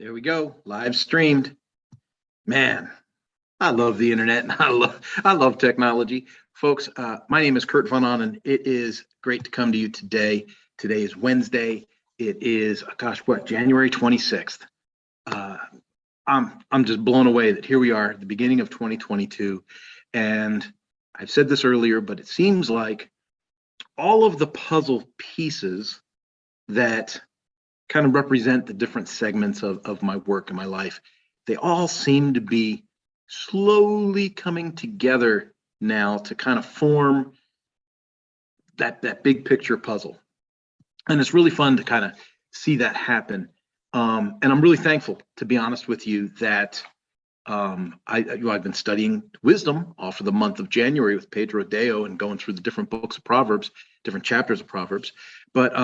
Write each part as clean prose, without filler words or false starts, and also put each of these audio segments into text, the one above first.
There we go, live streamed. Man, I love the internet and I love technology. Folks, my name is Kurt Von Onen. It is great to come to you today. Today is Wednesday. It is, January 26th. I'm just blown away that here we are at the beginning of 2022. And I've said this earlier, but it seems like all of the puzzle pieces that kind of represent the different segments of my work and my life, they all seem to be slowly coming together now to kind of form that big picture puzzle. And it's really fun to kind of see that happen. And I'm really thankful, to be honest with you, that I've been studying wisdom all for the month of January with Pedro Deo and going through the different books of Proverbs, different chapters of Proverbs. But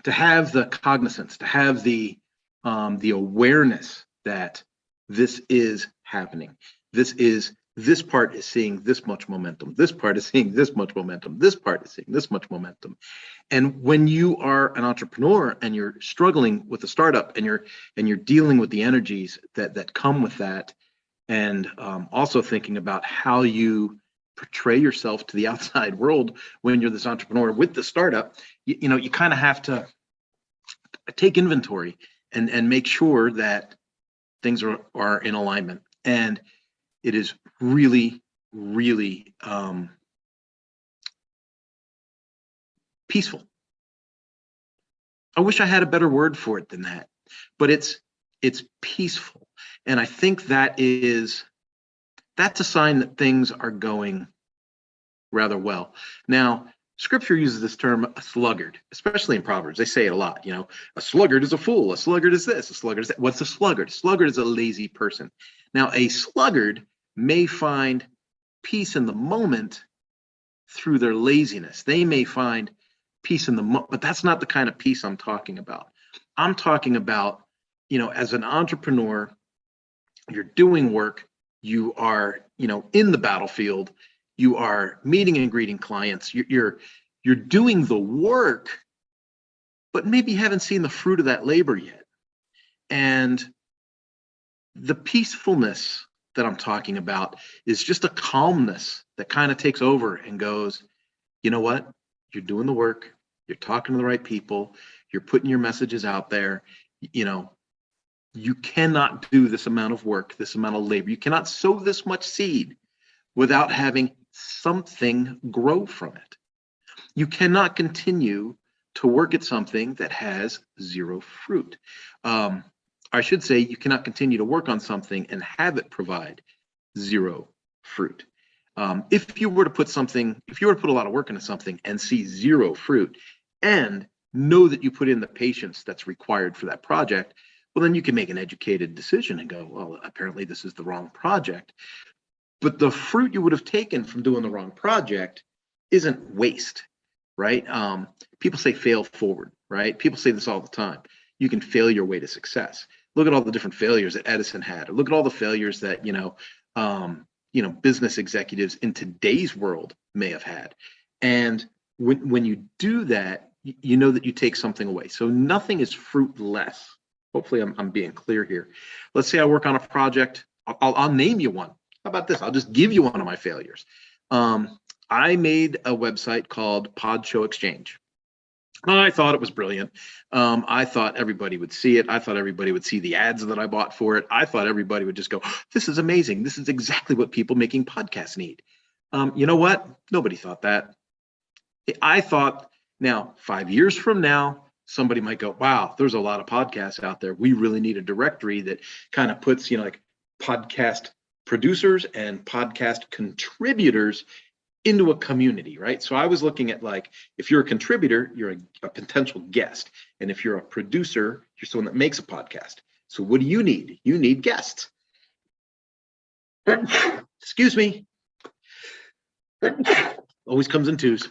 to have the cognizance, to have the awareness that this is happening. This part is seeing this much momentum. This part is seeing this much momentum. This part is seeing this much momentum. And when you are an entrepreneur and you're struggling with a startup and you're dealing with the energies that come with that, and also thinking about how you portray yourself to the outside world when you're this entrepreneur with the startup, you kind of have to take inventory and make sure that things are in alignment. And it is really, really peaceful. I wish I had a better word for it than that, but it's peaceful. And I think that's a sign that things are going rather well. Now, Scripture uses this term, a sluggard, especially in Proverbs. They say it a lot, a sluggard is a fool, a sluggard is this, a sluggard is that. What's a sluggard? A sluggard is a lazy person. Now, a sluggard may find peace in the moment through their laziness. They may find peace in the moment, but that's not the kind of peace I'm talking about. I'm talking about, as an entrepreneur, you're doing work, you are, in the battlefield, you are meeting and greeting clients, you're doing the work, but maybe you haven't seen the fruit of that labor yet. And the peacefulness that I'm talking about is just a calmness that kind of takes over and goes, you know what? You're doing the work, you're talking to the right people, you're putting your messages out there. You cannot do this amount of work, this amount of labor. You cannot sow this much seed without having something grow from it. You cannot continue to work at something that has zero fruit. I should say you cannot continue to work on something and have it provide zero fruit. If you were to put a lot of work into something and see zero fruit and know that you put in the patience that's required for that project, well, then you can make an educated decision and go, well, apparently this is the wrong project. But the fruit you would have taken from doing the wrong project isn't waste, right? People say fail forward, right? People say this all the time. You can fail your way to success. Look at all the different failures that Edison had. Or look at all the failures that, business executives in today's world may have had. And when you do that, you know that you take something away. So nothing is fruitless. Hopefully I'm being clear here. Let's say I work on a project. I'll name you one. How about this? I'll just give you one of my failures. I made a website called Pod Show Exchange. I thought it was brilliant. I thought everybody would see it. I thought everybody would see the ads that I bought for it. I thought everybody would just go, this is amazing. This is exactly what people making podcasts need. You know what? Nobody thought that. I thought, now, 5 years from now, somebody might go, wow, there's a lot of podcasts out there. We really need a directory that kind of puts, like podcast producers and podcast contributors into a community, right? So I was looking at, like, if you're a contributor, you're a potential guest. And if you're a producer, you're someone that makes a podcast. So what do you need? You need guests. Excuse me. Always comes in twos.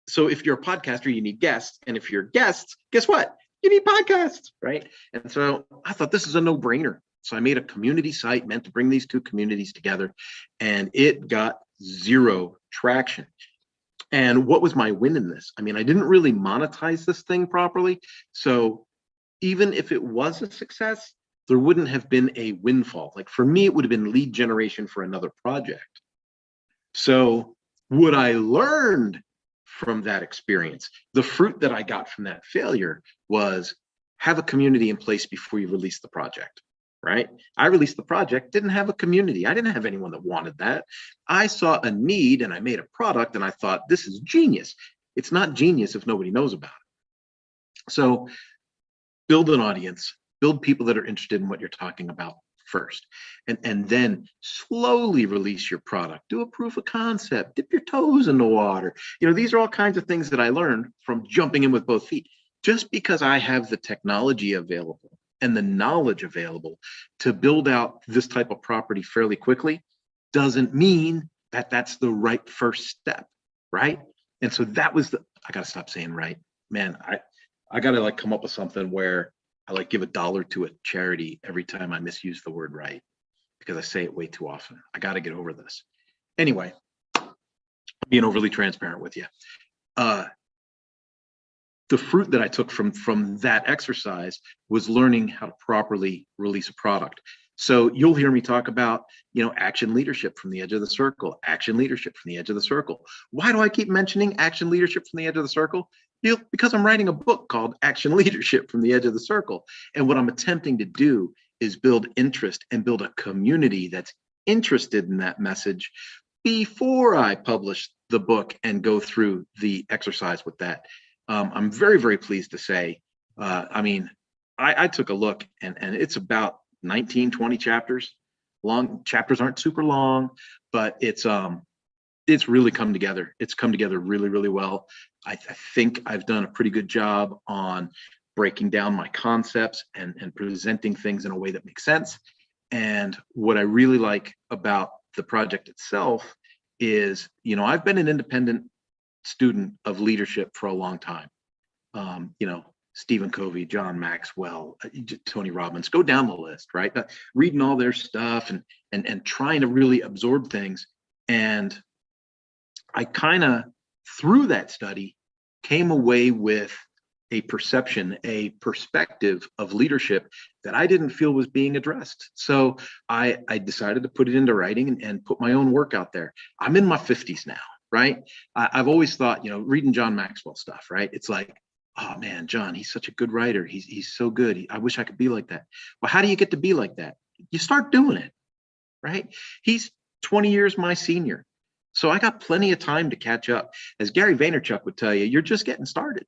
So if you're a podcaster, you need guests. And if you're guests, guess what? You need podcasts, right? And so I thought this is a no-brainer. So I made a community site meant to bring these two communities together, and it got zero traction. And what was my win in this? I mean, I didn't really monetize this thing properly. So even if it was a success, there wouldn't have been a windfall. Like for me, it would have been lead generation for another project. So what I learned from that experience, the fruit that I got from that failure was have a community in place before you release the project, right? I released the project, didn't have a community. I didn't have anyone that wanted that. I saw a need and I made a product and I thought, this is genius. It's not genius if nobody knows about it. So build an audience, build people that are interested in what you're talking about first, and then slowly release your product. Do a proof of concept, dip your toes in the water. You know, these are all kinds of things that I learned from jumping in with both feet. Just because I have the technology available and the knowledge available to build out this type of property fairly quickly doesn't mean that that's the right first step, right? And so that was the, I gotta stop saying right, man. I gotta like come up with something where I like give $1 to a charity every time I misuse the word right, because I say it way too often. I gotta get over this. Anyway, being overly transparent with you. The fruit that I took from that exercise was learning how to properly release a product. So you'll hear me talk about, you know, action leadership from the edge of the circle, action leadership from the edge of the circle. Why do I keep mentioning action leadership from the edge of the circle? Because I'm writing a book called Action Leadership from the Edge of the Circle. And what I'm attempting to do is build interest and build a community that's interested in that message before I publish the book and go through the exercise with that. I'm very, very pleased to say, I mean, I took a look and it's about 19, 20 chapters long. Chapters aren't super long, but it's really come together. It's come together really, really well. I think I've done a pretty good job on breaking down my concepts and presenting things in a way that makes sense. And what I really like about the project itself is, you know, I've been an independent student of leadership for a long time. You know, Stephen Covey, John Maxwell, Tony Robbins, go down the list, right? Reading all their stuff and trying to really absorb things. And I kind of, through that study, came away with a perception, a perspective of leadership that I didn't feel was being addressed. So I decided to put it into writing and put my own work out there. I'm in my 50s now, right? I've always thought, you know, reading John Maxwell stuff, right? It's like, oh man, John, he's such a good writer. He's so good. I wish I could be like that. Well, how do you get to be like that? You start doing it, right? He's 20 years my senior. So I got plenty of time to catch up. As Gary Vaynerchuk would tell you, you're just getting started,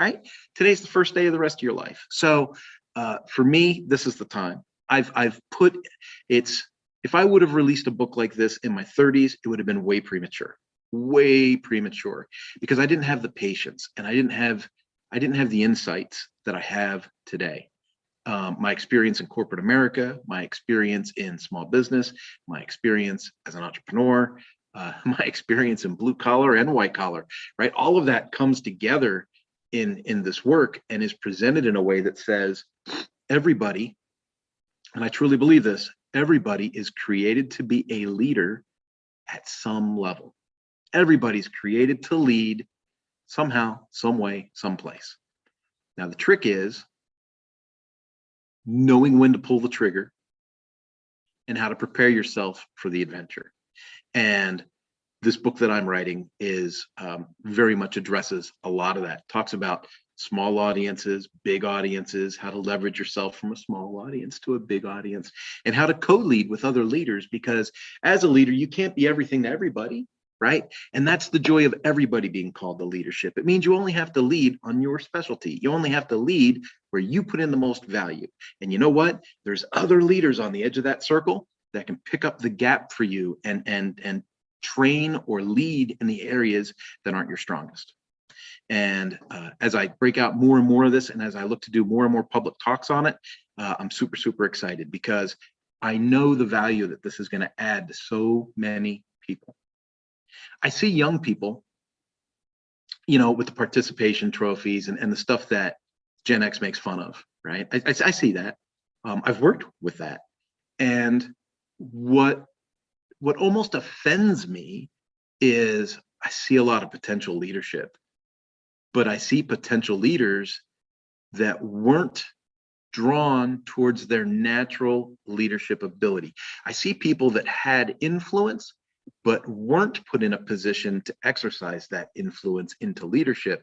right? Today's the first day of the rest of your life. So for me, this is the time. I've put, it's, if I would have released a book like this in my 30s, it would have been way premature, because I didn't have the patience and I didn't have the insights that I have today. My experience in corporate America, my experience in small business, my experience as an entrepreneur, my experience in blue collar and white collar, right? All of that comes together in this work and is presented in a way that says everybody, and I truly believe this, everybody is created to be a leader at some level. Everybody's created to lead somehow, some way, someplace. Now, the trick is knowing when to pull the trigger and how to prepare yourself for the adventure. And this book that I'm writing is very much addresses a lot of that. Talks about small audiences, big audiences, how to leverage yourself from a small audience to a big audience, and how to co-lead with other leaders, because as a leader, you can't be everything to everybody, right? And that's the joy of everybody being called to leadership. It means you only have to lead on your specialty. You only have to lead where you put in the most value. And you know what? There's other leaders on the edge of that circle that can pick up the gap for you and train or lead in the areas that aren't your strongest. And as I break out more and more of this, and as I look to do more and more public talks on it, I'm super, super excited, because I know the value that this is going to add to so many people. I see young people, you know, with the participation trophies and the stuff that Gen X makes fun of, right? I see that. I've worked with that. And what almost offends me is I see a lot of potential leadership, but I see potential leaders that weren't drawn towards their natural leadership ability. I see people that had influence, but weren't put in a position to exercise that influence into leadership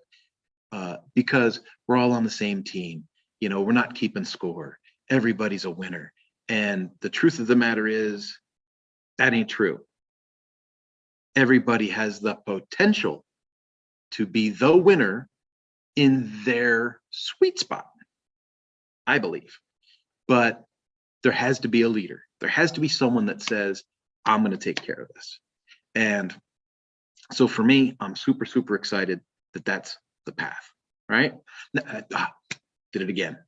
because we're all on the same team. You know, we're not keeping score. Everybody's a winner. And the truth of the matter is, that ain't true. Everybody has the potential to be the winner in their sweet spot, I believe. But there has to be a leader. There has to be someone that says, I'm going to take care of this. And so for me, I'm super, super excited that that's the path, right? Did it again.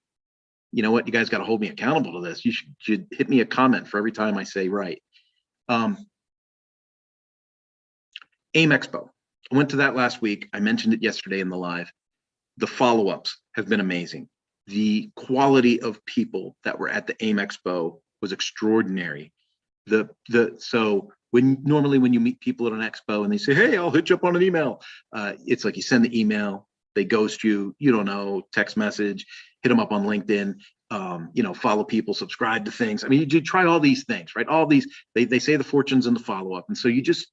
You know what? You guys got to hold me accountable to this. You should hit me a comment for every time I say right. AIM Expo. I went to that last week. I mentioned it yesterday in the live. The follow-ups have been amazing. The quality of people that were at the AIM Expo was extraordinary. So normally when you meet people at an expo and they say, hey, I'll hit you up on an email, it's like you send the email, they ghost you, you don't know, text message, hit them up on LinkedIn, follow people, subscribe to things. I mean, you try all these things, right? All these, they say the fortunes in the follow-up. And so you just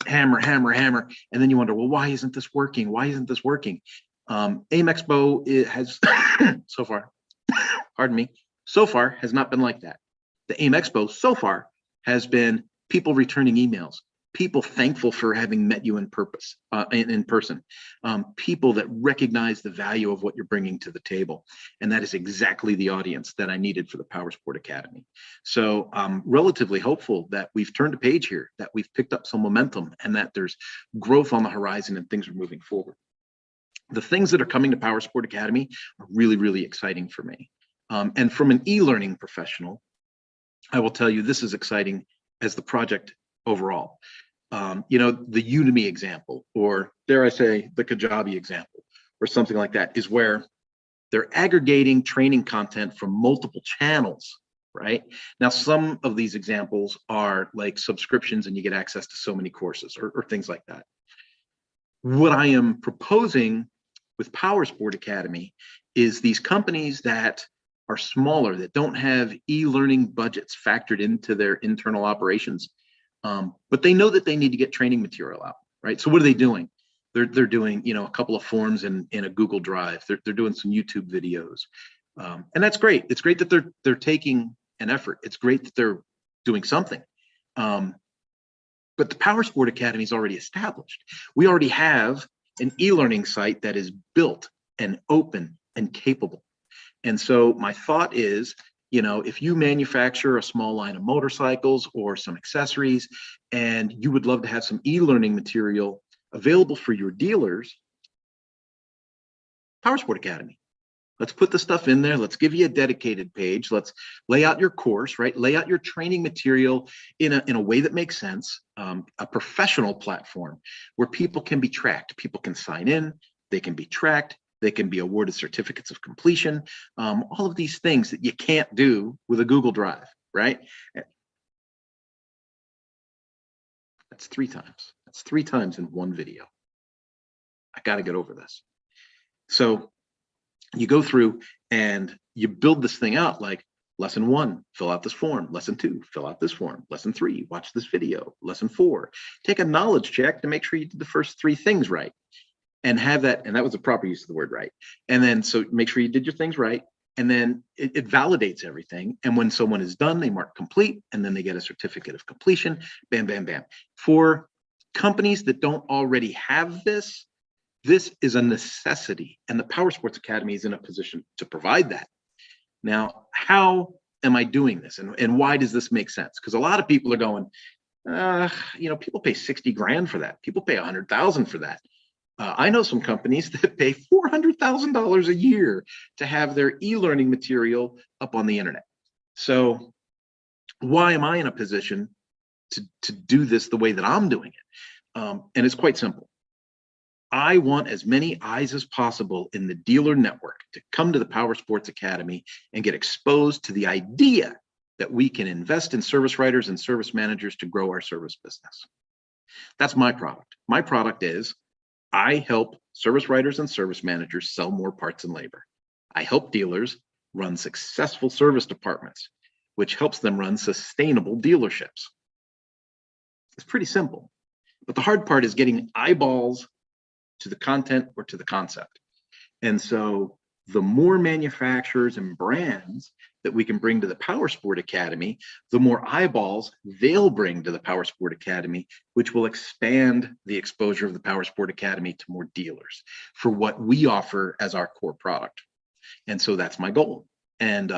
hammer, and then you wonder, well, why isn't this working? Why isn't this working? AIM Expo, it has so far, pardon me, so far has not been like that. The AIM Expo so far has been people returning emails, people thankful for having met you in person, people that recognize the value of what you're bringing to the table. And that is exactly the audience that I needed for the Powersport Academy. So I'm relatively hopeful that we've turned a page here, that we've picked up some momentum, and that there's growth on the horizon and things are moving forward. The things that are coming to Powersport Academy are really, really exciting for me. And from an e-learning professional, I will tell you this is exciting as the project overall. The Udemy example, or dare I say the Kajabi example, or something like that, is where they're aggregating training content from multiple channels, right? Now, some of these examples are like subscriptions and you get access to so many courses or things like that. What I am proposing with Powersport Academy is these companies that are smaller, that don't have e-learning budgets factored into their internal operations, but they know that they need to get training material out, right? So what are they doing? They're doing, a couple of forms in a Google Drive. They're doing some YouTube videos, and that's great. It's great that they're taking an effort. It's great that they're doing something. But the Powersport Academy is already established. We already have an e-learning site that is built and open and capable. And so my thought is, if you manufacture a small line of motorcycles or some accessories, and you would love to have some e-learning material available for your dealers, Powersport Academy. Let's put the stuff in there. Let's give you a dedicated page. Let's lay out your course, right? Lay out your training material in a way that makes sense, a professional platform where people can be tracked. People can sign in, they can be tracked, they can be awarded certificates of completion, all of these things that you can't do with a Google Drive, right? That's 3 times. That's 3 times in one video. I got to get over this. So you go through and you build this thing out, like lesson 1, fill out this form. Lesson 2, fill out this form. Lesson 3, watch this video. Lesson 4, take a knowledge check to make sure you did the first 3 things right. And have that, and that was the proper use of the word right. And then, so make sure you did your things right. And then it validates everything. And when someone is done, they mark complete, and then they get a certificate of completion. Bam, bam, bam. For companies that don't already have this, this is a necessity. And the Powersports Academy is in a position to provide that. Now, how am I doing this? And why does this make sense? Because a lot of people are going, people pay 60 grand for that. People pay 100,000 for that. I know some companies that pay $400,000 a year to have their e-learning material up on the internet. So why am I in a position to do this the way that I'm doing it? And it's quite simple. I want as many eyes as possible in the dealer network to come to the Powersports Academy and get exposed to the idea that we can invest in service writers and service managers to grow our service business. That's my product. My product is I help service writers and service managers sell more parts and labor. I help dealers run successful service departments, which helps them run sustainable dealerships. It's pretty simple. But the hard part is getting eyeballs to the content or to the concept. And so the more manufacturers and brands that we can bring to the Power Sport Academy, the more eyeballs they'll bring to the Power Sport Academy, which will expand the exposure of the Power Sport Academy to more dealers for what we offer as our core product. And so that's my goal. And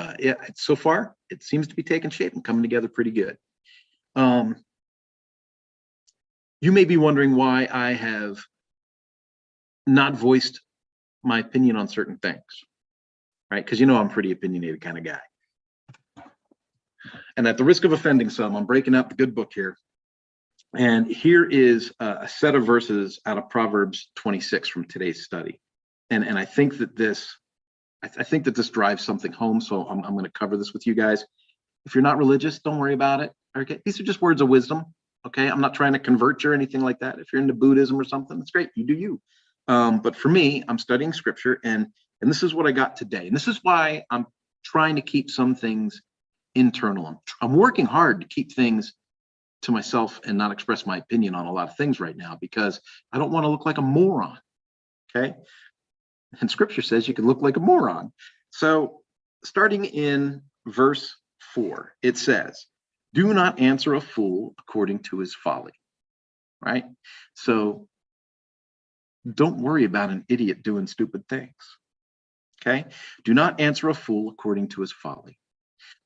so far, it seems to be taking shape and coming together pretty good. You may be wondering why I have not voiced my opinion on certain things, right? Because you know I'm a pretty opinionated kind of guy. And at the risk of offending some, I'm breaking out the good book here. And here is a set of verses out of Proverbs 26 from today's study. And I think that this drives something home. So I'm going to cover this with you guys. If you're not religious, don't worry about it. Okay, these are just words of wisdom. Okay, I'm not trying to convert you or anything like that. If you're into Buddhism or something, that's great. You do you. But for me, I'm studying scripture, and this is what I got today. And this is why I'm trying to keep some things internal. I'm working hard to keep things to myself and not express my opinion on a lot of things right now, because I don't want to look like a moron. Okay. And scripture says you can look like a moron. So starting in verse 4, it says, do not answer a fool according to his folly. Right? So don't worry about an idiot doing stupid things. Okay? Do not answer a fool according to his folly,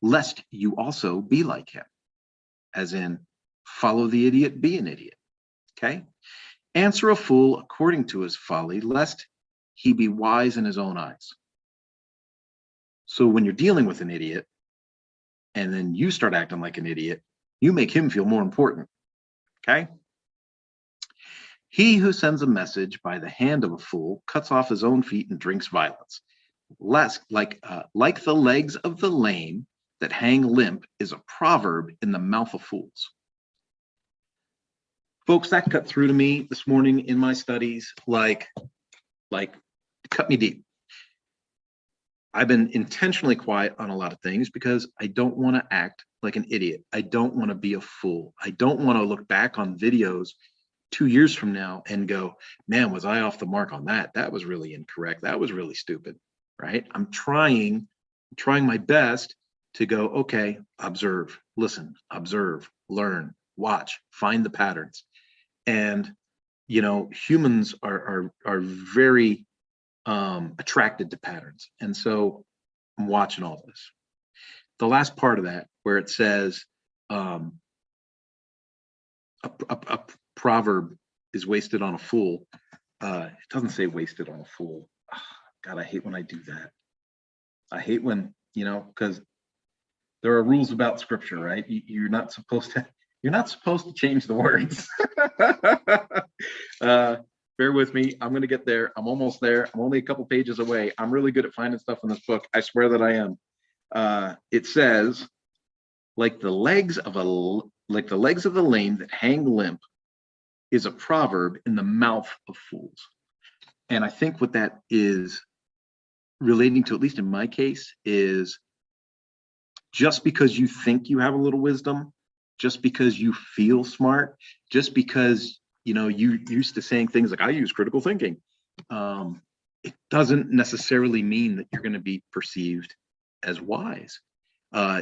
lest you also be like him. As in, follow the idiot, be an idiot. Okay? Answer a fool according to his folly, lest he be wise in his own eyes. So when you're dealing with an idiot, and then you start acting like an idiot, you make him feel more important. Okay? He who sends a message by the hand of a fool cuts off his own feet and drinks violence. Lest, like the legs of the lame that hang limp is a proverb in the mouth of fools. Folks, that cut through to me this morning in my studies, like cut me deep. I've been intentionally quiet on a lot of things because I don't want to act like an idiot. I don't want to be a fool. I don't want to look back on videos 2 years from now and go, man, was I off the mark on that? That was really incorrect. That was really stupid, right? I'm trying my best to go, okay, observe, listen, observe, learn, watch, find the patterns. And, you know, humans are very attracted to patterns. And so I'm watching all this. The last part of that, where it says a proverb is wasted on a fool. It doesn't say wasted on a fool. God, I hate when I do that. I hate when, you know, because there are rules about scripture, right? You're not supposed to change the words. Bear with me. I'm going to get there. I'm almost there. I'm only a couple pages away. I'm really good at finding stuff in this book. I swear that I am. It says, like the legs of the lame that hang limp is a proverb in the mouth of fools. And I think what that is relating to, at least in my case, is just because you think you have a little wisdom, just because you feel smart, just because, you know, you used to saying things like, I use critical thinking. It doesn't necessarily mean that you're going to be perceived as wise.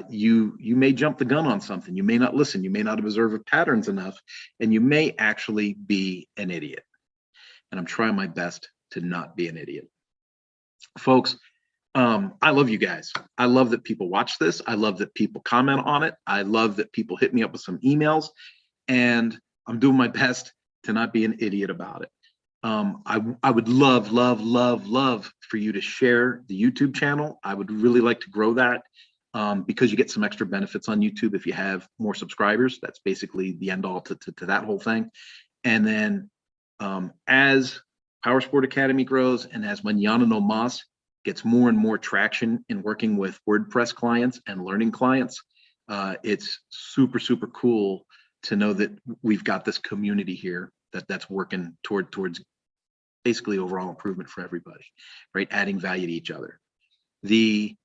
You may jump the gun on something. You may not listen. You may not observe patterns enough, and you may actually be an idiot. And I'm trying my best to not be an idiot. Folks, I love you guys. I love that people watch this. I love that people comment on it. I love that people hit me up with some emails, and I'm doing my best to not be an idiot about it. I would love for you to share the YouTube channel. I would really like to grow that because you get some extra benefits on YouTube if you have more subscribers. That's basically the end all to that whole thing. And then as Power Sport Academy grows and as Mañana no Mas gets more and more traction in working with WordPress clients and learning clients, it's super, super cool to know that we've got this community here that's working towards basically overall improvement for everybody, right? Adding value to each other. The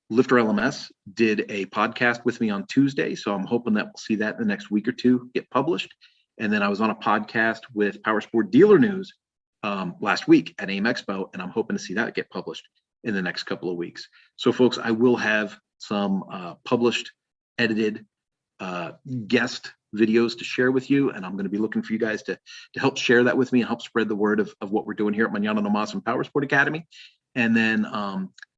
Lifter LMS did a podcast with me on Tuesday, so I'm hoping that we'll see that in the next week or two get published. And then I was on a podcast with Power Sport Dealer News last week at AIM Expo, and I'm hoping to see that get published in the next couple of weeks. So folks, I will have some published, edited guest videos to share with you, and I'm going to be looking for you guys to help share that with me and help spread the word of what we're doing here at Mañana Nomás and Power Sport Academy. And then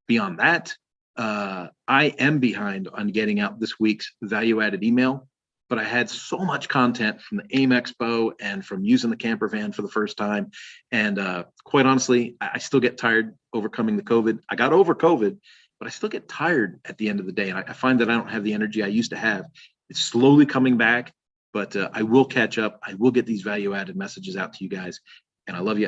beyond that, I am behind on getting out this week's value-added email, but I had so much content from the AIM Expo and from using the camper van for the first time. And quite honestly, I still get tired overcoming the COVID. I got over COVID, but I still get tired at the end of the day. And I find that I don't have the energy I used to have. It's slowly coming back, but I will catch up. I will get these value-added messages out to you guys. And I love you.